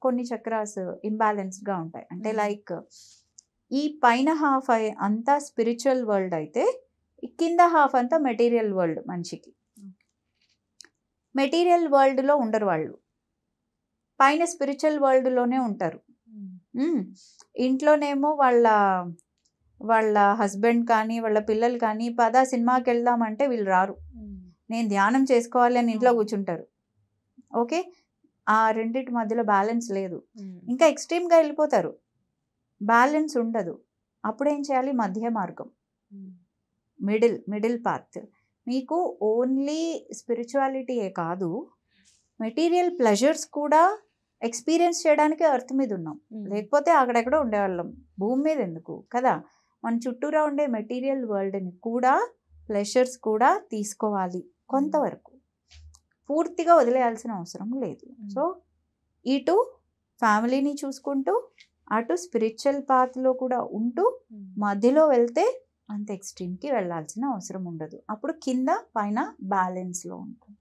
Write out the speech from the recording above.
కొన్ని చక్రాస్ ఇంబ్యాలెన్స్డ్గా ఉంటాయి. అంటే లైక్ ఈ పైన హాఫ్ అంతా స్పిరిచువల్ వరల్డ్ అయితే ఈ కింద హాఫ్ అంతా మెటీరియల్ వరల్డ్. మనిషికి మెటీరియల్ వరల్డ్లో ఉండరు వాళ్ళు, పైన స్పిరిచువల్ వరల్డ్లోనే ఉంటారు. ఇంట్లోనేమో వాళ్ళ హస్బెండ్ కానీ వాళ్ళ పిల్లలు కానీ పదా సినిమాకి వెళ్దామంటే వీళ్ళు రారు, నేను ధ్యానం చేసుకోవాలి అని ఇంట్లో కూర్చుంటారు. ఓకే, ఆ రెండింటి మధ్యలో బ్యాలెన్స్ లేదు, ఇంకా ఎక్స్ట్రీమ్గా వెళ్ళిపోతారు, బ్యాలెన్స్ ఉండదు. అప్పుడేం చేయాలి? మధ్య మార్గం, మిడిల్ పాత్. మీకు ఓన్లీ స్పిరిచువాలిటీయే కాదు, మెటీరియల్ ప్లెజర్స్ కూడా ఎక్స్పీరియన్స్ చేయడానికి ఎర్త్ మీద ఉన్నాం, లేకపోతే అక్కడెక్కడ ఉండేవాళ్ళం, భూమి మీద ఎందుకు కదా. మన చుట్టూరా ఉండే మెటీరియల్ వరల్డ్ని కూడా ప్లెజర్స్ కూడా తీసుకోవాలి కొంతవరకు, పూర్తిగా వదిలేయాల్సిన అవసరం లేదు. సో ఇటు ఫ్యామిలీని చూసుకుంటూ అటు స్పిరిచువల్ పాత్లో కూడా ఉంటూ మధ్యలో వెళ్తే అంత ఎక్స్ట్రీమ్కి వెళ్ళాల్సిన అవసరం ఉండదు. అప్పుడు కింద పైన బ్యాలెన్స్లో ఉంటుంది.